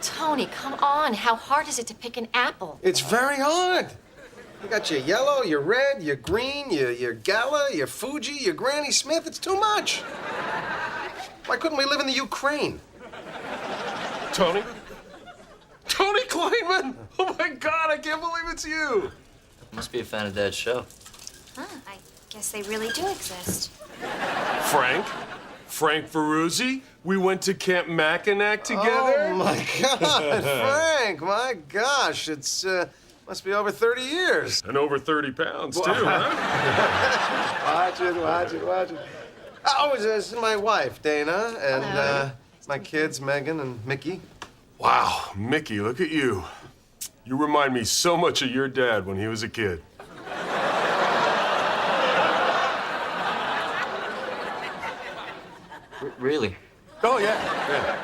Tony, come on. How hard is it to pick an apple? It's very hard. You got your yellow, your red, your green, your Gala, your Fuji, your Granny Smith. It's too much. Why couldn't we live in the Ukraine? Tony? Tony Kleinman! Oh, my God, I can't believe it's you. Must be a fan of Dad's show. Huh, I guess they really do exist. Frank? Frank Ferruzzi? We went to Camp Mackinac together? Oh, my God, Frank, my gosh. It's, must be over 30 years. And over 30 pounds, too, huh? Watch it. Oh, this is my wife, Dana, and my kids, Megan and Mickey. Wow, Mickey, look at you. You remind me so much of your dad when he was a kid. Really? Oh, yeah.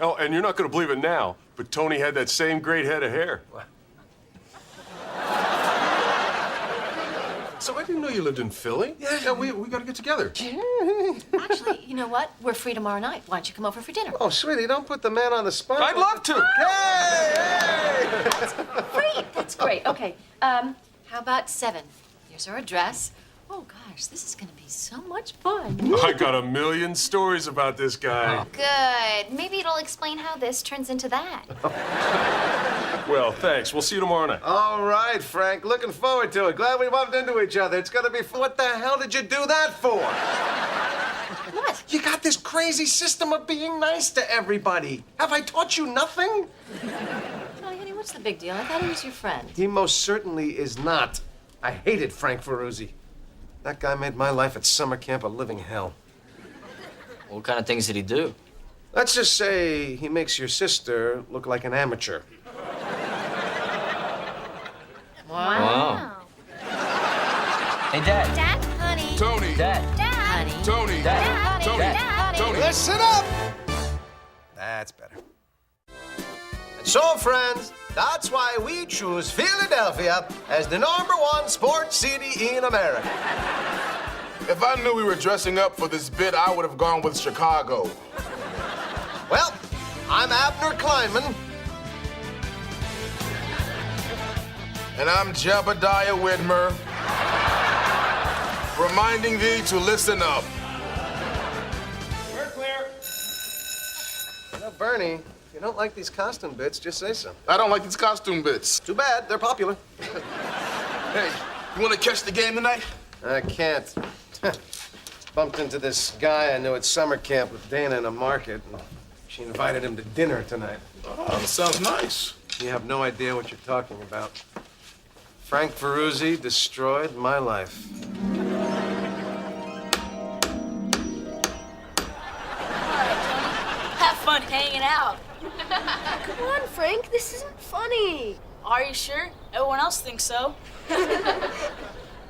Oh, and you're not going to believe it now, but Tony had that same great head of hair. So I didn't know you lived in Philly. Yeah, we got to get together. Actually, you know what? We're free tomorrow night. Why don't you come over for dinner? Oh, sweetie, don't put the man on the spot. I'd love to. Hey! Great. That's great. Okay. How about 7? Here's our address. Oh, gosh, this is going to be so much fun. I got a million stories about this guy. Good. Maybe it'll explain how this turns into that. Well, thanks. We'll see you tomorrow night. All right, Frank. Looking forward to it. Glad we bumped into each other. It's going to be fun. What the hell did you do that for? What? You got this crazy system of being nice to everybody. Have I taught you nothing? Oh, honey, what's the big deal? I thought he was your friend. He most certainly is not. I hated Frank Ferruzzi. That guy made my life at summer camp a living hell. What kind of things did he do? Let's just say he makes your sister look like an amateur. Wow. Hey, Dad. Dad? Honey. Tony. Dad. Dad. Honey. Tony. Dad. Tony. Dad. Tony. Listen up! That's better. And so, friends, that's why we choose Philadelphia as the #1 sports city in America. If I knew we were dressing up for this bit, I would have gone with Chicago. Well, I'm Abner Kleinman. And I'm Jebediah Whitmer, reminding thee to listen up. We're clear. You know, Bernie, if you don't like these costume bits, just say so. I don't like these costume bits. Too bad, they're popular. Hey, you want to catch the game tonight? I can't. Bumped into this guy I knew at summer camp with Dana in a market, and she invited him to dinner tonight. Oh, that sounds nice. You have no idea what you're talking about. Frank Ferruzzi destroyed my life. Have fun hanging out. Come on, Frank, this isn't funny. Are you sure? Everyone else thinks so.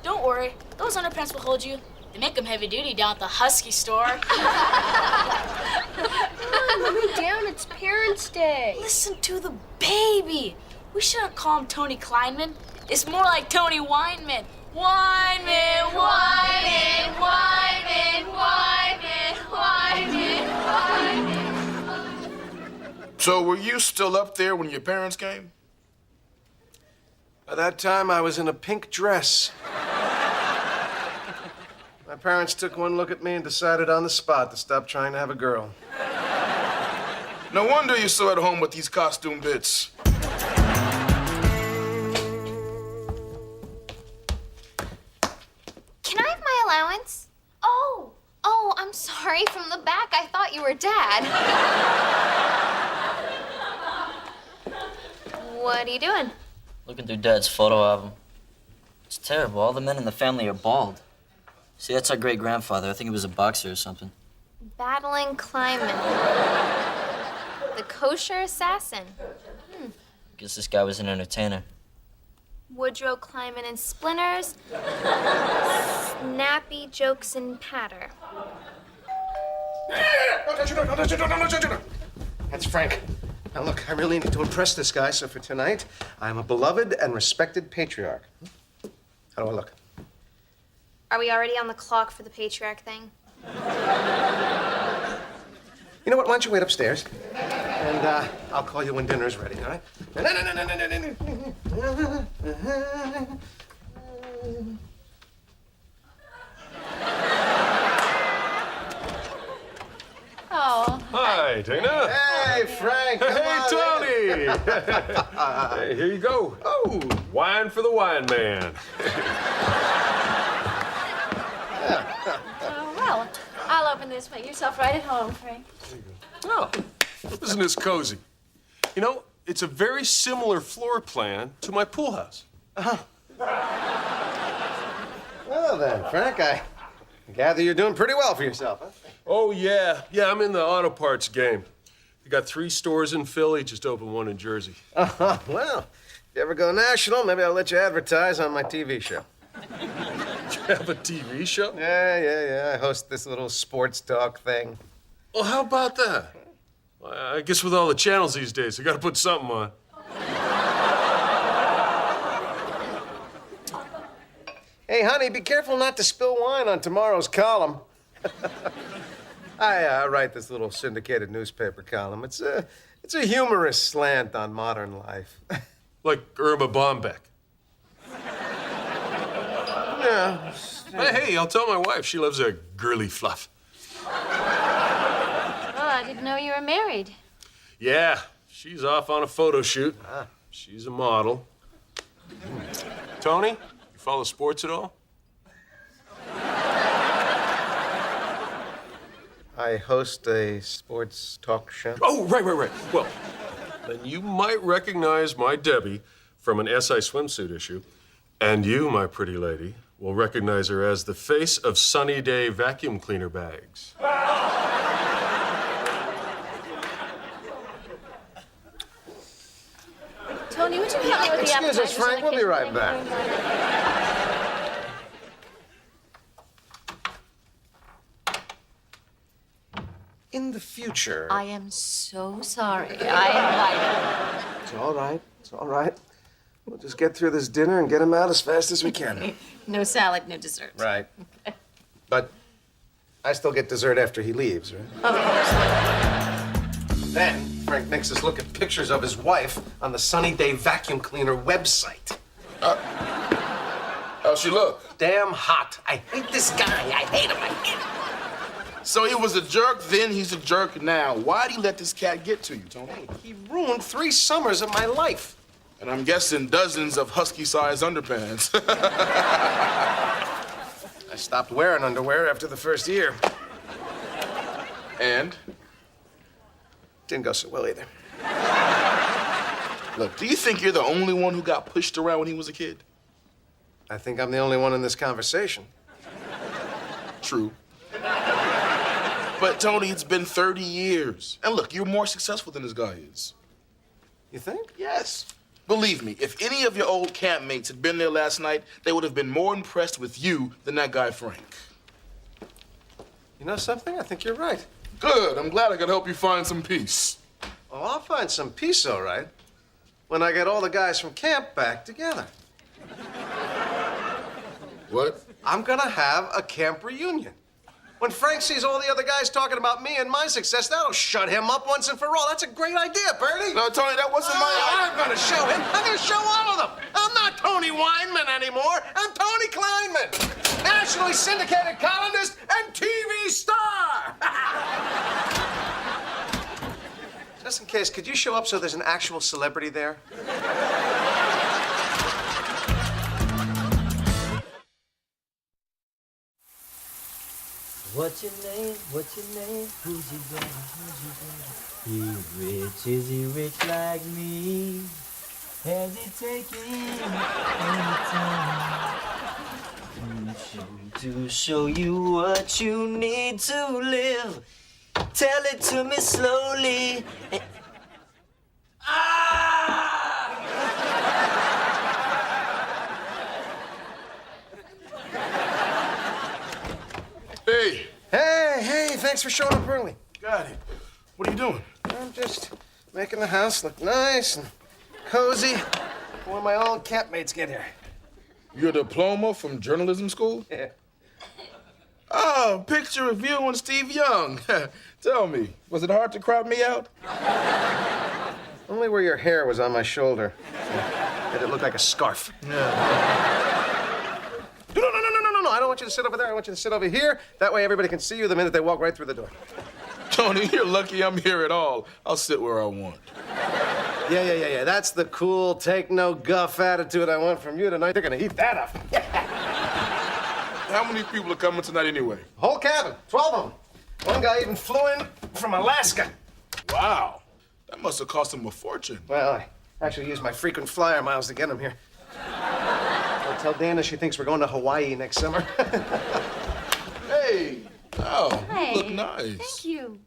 Don't worry, those underpants will hold you. They make them heavy duty down at the Husky store. Let me down, it's Parents' Day. Listen to the baby. We shouldn't call him Tony Kleinman. It's more like Tony Weinman. Weinman, Weinman, Weinman, Weinman, Weinman, Weinman. So were you still up there when your parents came? By that time, I was in a pink dress. My parents took one look at me and decided on the spot to stop trying to have a girl. No wonder you're so at home with these costume bits. Can I have my allowance? Oh, I'm sorry. From the back, I thought you were Dad. What are you doing? Looking through Dad's photo album. It's terrible. All the men in the family are bald. See, that's our great-grandfather. I think he was a boxer or something. Battling Kleinman. The kosher assassin. I guess this guy was an entertainer. Woodrow Kleinman and Splinters. Snappy jokes and patter. That's Frank. Now, look, I really need to impress this guy, so for tonight, I'm a beloved and respected patriarch. How do I look? Are we already on the clock for the patriarch thing? You know what? Why don't you wait upstairs? And I'll call you when dinner's ready, all right? Oh. Hi, Dana. Hey, Frank. Come on Hey, in. Tony. Hey, here you go. Oh, wine for the wine man. Oh, well, I'll open this. Make yourself right at home, Frank. Oh, isn't this cozy? You know, it's a very similar floor plan to my pool house. Well then, Frank, I gather you're doing pretty well for yourself, huh? Oh, yeah. Yeah, I'm in the auto parts game. We got 3 stores in Philly, just opened one in Jersey. Well, if you ever go national, maybe I'll let you advertise on my TV show. You have a TV show? Yeah. I host this little sports talk thing. Well, how about that? I guess with all the channels these days, I gotta put something on. Hey, honey, be careful not to spill wine on tomorrow's column. I write this little syndicated newspaper column. It's a humorous slant on modern life. Like Irma Bombeck. Yeah. Hey, I'll tell my wife. She loves a girly fluff. Oh, I didn't know you were married. Yeah, she's off on a photo shoot. She's a model. Tony, you follow sports at all? I host a sports talk show. Oh, right. Well, then you might recognize my Debbie from an SI swimsuit issue. And you, my pretty lady, will recognize her as the face of Sunny Day vacuum cleaner bags. Tony, would you help me with the Excuse us, appetizers Frank. in We'll the be kitchen? right Thank you back. very much. In the future. I am so sorry. I It's all right. It's all right. We'll just get through this dinner and get him out as fast as we can. invited. No salad, no dessert. Right. But I still get dessert after he leaves, right? Of course. Then Frank makes us look at pictures of his wife on the Sunny Day vacuum cleaner website. How'd she look? Damn hot. I hate this guy. I hate him. So he was a jerk then, he's a jerk now. Why'd he let this cat get to you, Tony? He ruined 3 summers of my life. And I'm guessing dozens of husky-sized underpants. I stopped wearing underwear after the first year. And? Didn't go so well either. Look, do you think you're the only one who got pushed around when he was a kid? I think I'm the only one in this conversation. True. But, Tony, it's been 30 years. And look, you're more successful than this guy is. You think? Yes. Believe me, if any of your old campmates had been there last night, they would have been more impressed with you than that guy, Frank. You know something? I think you're right. Good. I'm glad I could help you find some peace. Oh, I'll find some peace, all right, when I get all the guys from camp back together. What? I'm gonna have a camp reunion. When Frank sees all the other guys talking about me and my success, that'll shut him up once and for all. That's a great idea, Bertie. No, Tony, that wasn't my idea. I'm gonna show him. I'm gonna show all of them. I'm not Tony Weinman anymore. I'm Tony Kleinman, nationally syndicated columnist and TV star. Just in case, could you show up so there's an actual celebrity there? What's your name? What's your name? Who's your daddy? Who's your daddy? He rich, is he rich like me? Has he taken any time to show you what you need to live? Tell it to me slowly. Hey. Hey, thanks for showing up early. Got it. What are you doing? I'm just making the house look nice and cozy when my old campmates get here. Your diploma from journalism school? Yeah. Oh, picture of you and Steve Young. Tell me, was it hard to crop me out? Only where your hair was on my shoulder. Made it look like a scarf. Yeah. No. I don't want you to sit over there. I want you to sit over here. That way everybody can see you the minute they walk right through the door. Tony, you're lucky I'm here at all. I'll sit where I want. Yeah. That's the cool, take no guff attitude I want from you tonight. They're gonna eat that up. How many people are coming tonight anyway? Whole cabin, 12 of them. One guy even flew in from Alaska. Wow. That must have cost him a fortune. Well, I actually used my frequent flyer miles to get him here. I'll tell Dana she thinks we're going to Hawaii next summer. Hey. Oh, Hi. you look nice. Thank you.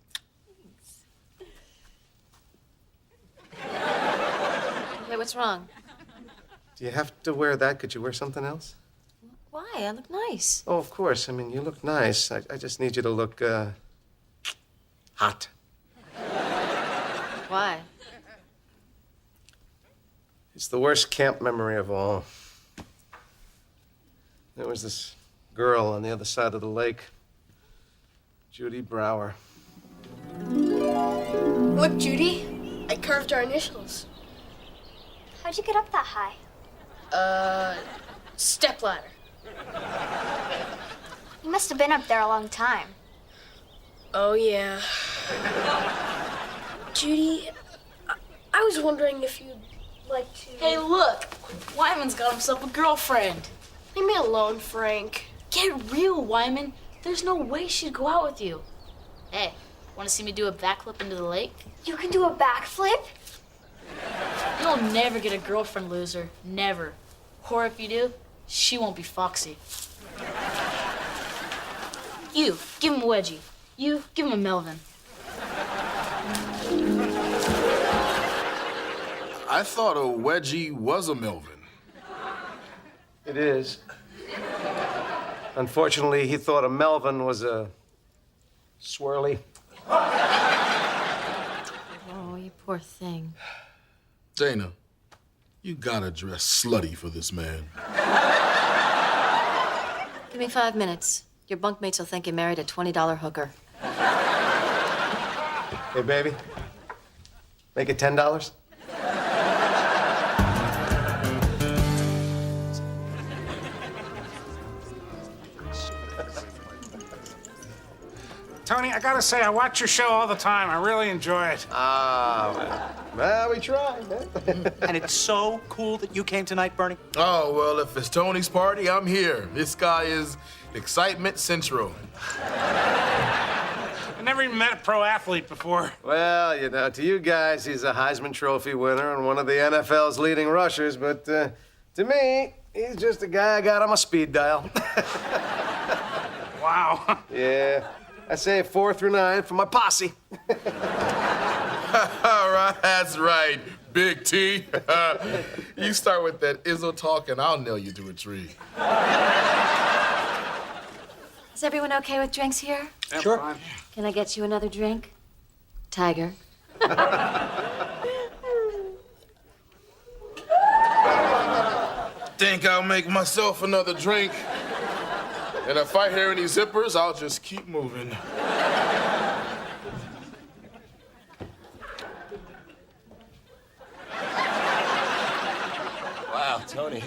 Hey, what's wrong? Do you have to wear that? Could you wear something else? Why? I look nice. Oh, of course. I mean, you look nice. I just need you to look, hot. Why? It's the worst camp memory of all. There was this girl on the other side of the lake, Judy Brower. Look, Judy, I carved our initials. How'd you get up that high? Stepladder. You must have been up there a long time. Oh, yeah. Judy, I was wondering if you'd like to... Hey, look. Wyman's got himself a girlfriend. Leave me alone, Frank. Get real, Wyman. There's no way she'd go out with you. Hey, want to see me do a backflip into the lake? You can do a backflip? You'll never get a girlfriend, loser. Never. Or if you do, she won't be foxy. You, give him a wedgie. You, give him a Melvin. I thought a wedgie was a Melvin. It is. Unfortunately, he thought a Melvin was a swirly. Oh, you poor thing. Dana, you gotta dress slutty for this man. Give me 5 minutes. Your bunkmates will think you married a $20 hooker. Hey, baby. Make it $10? Tony, I gotta say, I watch your show all the time. I really enjoy it. Well, we tried, man. And it's so cool that you came tonight, Bernie. Oh, well, if it's Tony's party, I'm here. This guy is excitement central. I never even met a pro athlete before. Well, you know, to you guys, he's a Heisman Trophy winner and one of the NFL's leading rushers, but to me, he's just a guy I got on my speed dial. Wow. Yeah. I say 4 through 9 for my posse. All right, that's right, Big T. You start with that Izzo talk and I'll nail you to a tree. Is everyone okay with drinks here? Yeah, Sure. fine. Can I get you another drink? Tiger. Think I'll make myself another drink. And if I hear any zippers, I'll just keep moving. Wow, Tony.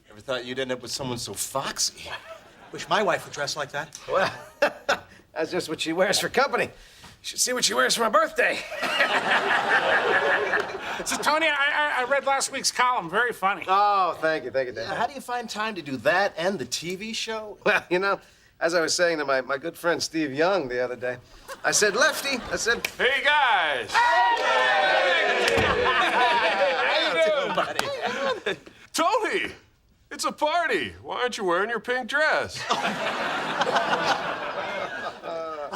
Never thought you'd end up with someone so foxy. Wish my wife would dress like that. Well, that's just what she wears for company. You should see what she wears for my birthday. So, Tony, I read last week's column. Very funny. Oh, thank you, Dave. How do you find time to do that and the TV show? Well, you know, as I was saying to my good friend Steve Young the other day, I said, Lefty, I said, Hey, guys! Tony! It's a party. Why aren't you wearing your pink dress?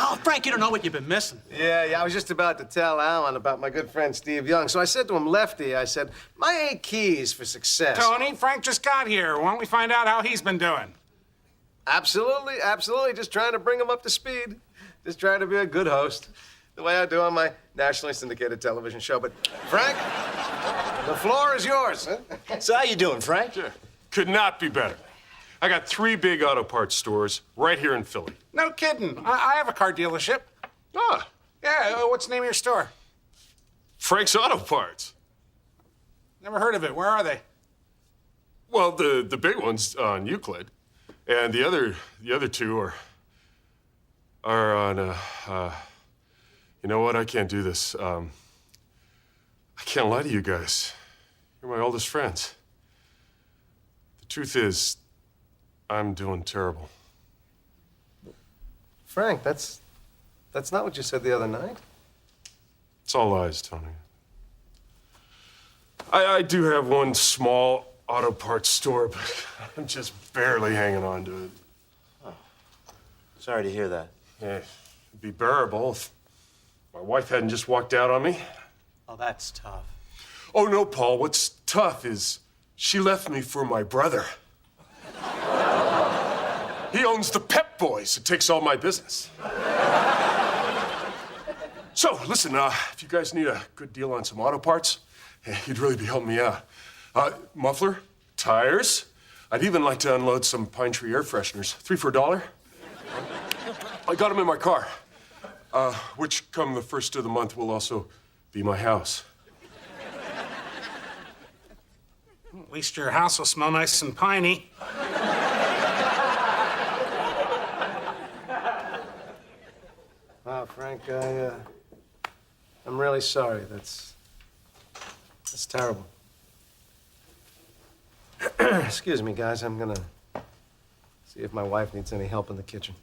Oh, Frank, you don't know what you've been missing. yeah, I was just about to tell Alan about my good friend Steve Young. So I said to him, Lefty, I said, my 8 keys for success. Tony, Frank just got here. Why don't we find out how he's been doing? Absolutely. Just trying to bring him up to speed. Just trying to be a good host, the way I do on my nationally syndicated television show. But, Frank, the floor is yours. Huh? So how you doing, Frank? Sure. Could not be better. I got 3 big auto parts stores right here in Philly. No kidding. I have a car dealership. Ah, Yeah, what's the name of your store? Frank's Auto Parts. Never heard of it. Where are they? Well, the big one's on Euclid, and the other 2 are on. You know what? I can't do this. I can't lie to you guys. You're my oldest friends. The truth is, I'm doing terrible. Frank, that's not what you said the other night. It's all lies, Tony. I do have one small auto parts store, but I'm just barely hanging on to it. Sorry to hear that. Yeah, it'd be bearable if my wife hadn't just walked out on me. Oh, that's tough. Oh, no, Paul. What's tough is she left me for my brother. He owns the Pep Boys. It takes all my business. So, listen, if you guys need a good deal on some auto parts, you'd really be helping me out. Muffler, tires. I'd even like to unload some Pine Tree air fresheners. 3 for $1. I got them in my car, which come the first of the month will also be my house. At least your house will smell nice and piney. Wow, Frank, I'm really sorry. That's terrible. Excuse me, guys. I'm gonna see if my wife needs any help in the kitchen.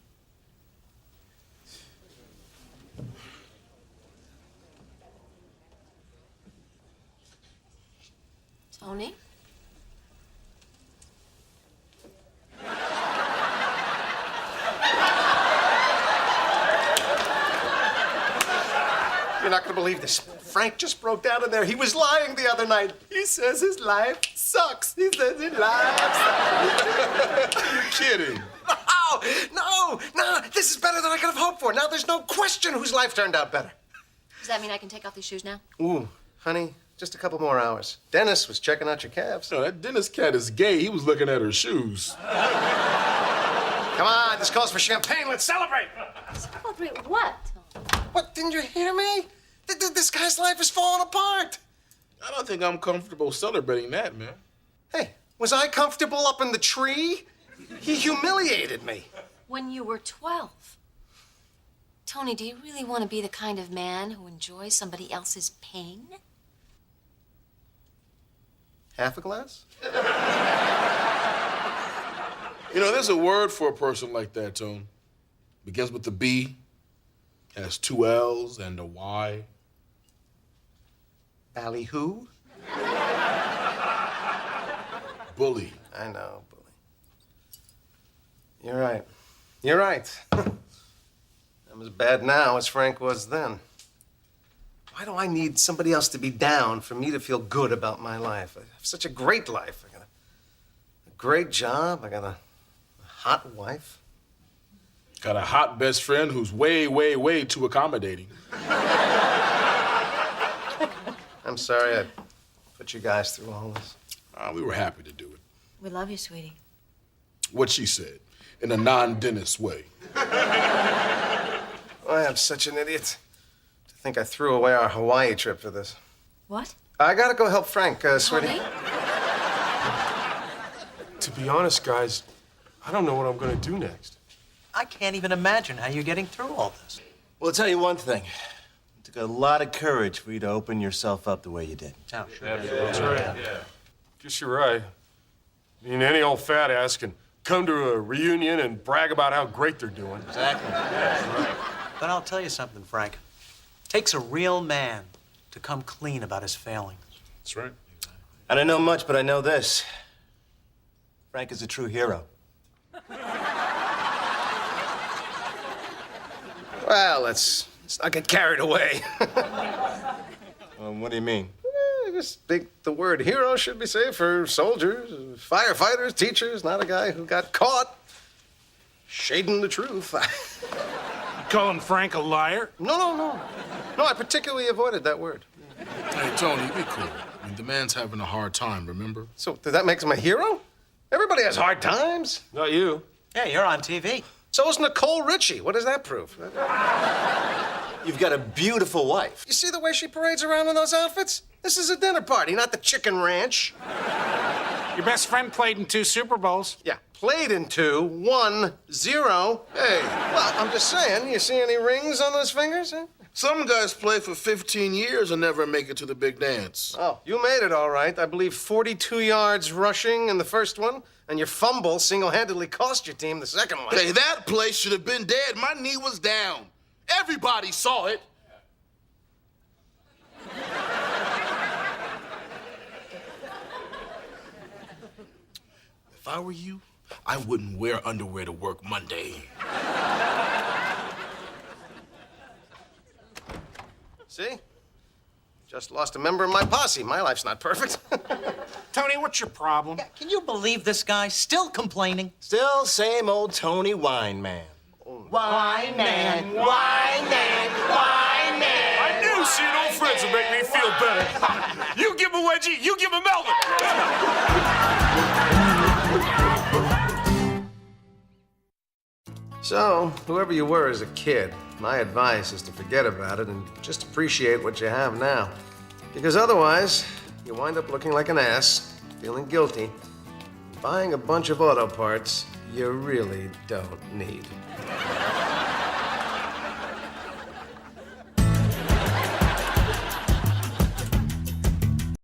Tony? You're not gonna believe this. Frank just broke down in there. He was lying the other night. He says his life sucks. He says his life sucks. You're kidding. No, this is better than I could have hoped for. Now there's no question whose life turned out better. Does that mean I can take off these shoes now? Ooh, honey, just a couple more hours. Dennis was checking out your calves. No, that Dennis cat is gay. He was looking at her shoes. Come on, this calls for champagne. Let's celebrate. Celebrate what? What, didn't you hear me? This guy's life is falling apart. I don't think I'm comfortable celebrating that, man. Hey, was I comfortable up in the tree? He humiliated me. When you were 12. Tony, do you really want to be the kind of man who enjoys somebody else's pain? Half a glass? You know, there's a word for a person like that, Tone. Begins with the B, has 2 L's and a Y. Ballyhoo? Bully. I know, bully. You're right. You're right. I'm as bad now as Frank was then. Why do I need somebody else to be down for me to feel good about my life? I have such a great life. I got a great job. I got a hot wife. Got a hot best friend who's way, way, way too accommodating. I'm sorry I put you guys through all this. We were happy to do it. We love you, sweetie. What she said, in a non-Dennis way. I am such an idiot to think I threw away our Hawaii trip for this. What? I gotta go help Frank, sweetie. Tony? To be honest, guys, I don't know what I'm going to do next. I can't even imagine how you're getting through all this. Well, I'll tell you one thing. It took a lot of courage for you to open yourself up the way you did. Oh, sure. That's right. Yeah. Guess you're right. I mean, any old fat ass can come to a reunion and brag about how great they're doing. Exactly. Yeah, right. But I'll tell you something, Frank. It takes a real man to come clean about his failings. That's right. I don't know much, but I know this. Frank is a true hero. Well, let's not get carried away. What do you mean? I just think the word hero should be saved for soldiers, firefighters, teachers, not a guy who got caught shading the truth. Calling Frank a liar? No, I particularly avoided that word. Hey, Tony, be cool. I mean, the man's having a hard time, remember? So, does that make him a hero? Everybody has hard times. Not you. Yeah, you're on TV. So is Nicole Richie. What does that prove? You've got a beautiful wife. You see the way she parades around in those outfits? This is a dinner party, not the chicken ranch. Your best friend played in 2 Super Bowls. Yeah, played in 2, 1, 0. Hey, well, I'm just saying, you see any rings on those fingers? Huh? Some guys play for 15 years and never make it to the big dance. Oh, you made it all right. I believe 42 yards rushing in the first one, and your fumble single-handedly cost your team the second one. Hey, that place should have been dead. My knee was down. Everybody saw it. If I were you, I wouldn't wear underwear to work Monday. See? Just lost a member of my posse. My life's not perfect. Tony, what's your problem? Yeah, can you believe this guy still complaining? Still same old Tony Wine Man. Wine Man, Wine Man, Wine Man. I knew seeing old friends would make me feel better. You give him Wedgie, you give him Melvin. So, whoever you were as a kid, my advice is to forget about it and just appreciate what you have now. Because otherwise, you wind up looking like an ass, feeling guilty, buying a bunch of auto parts you really don't need.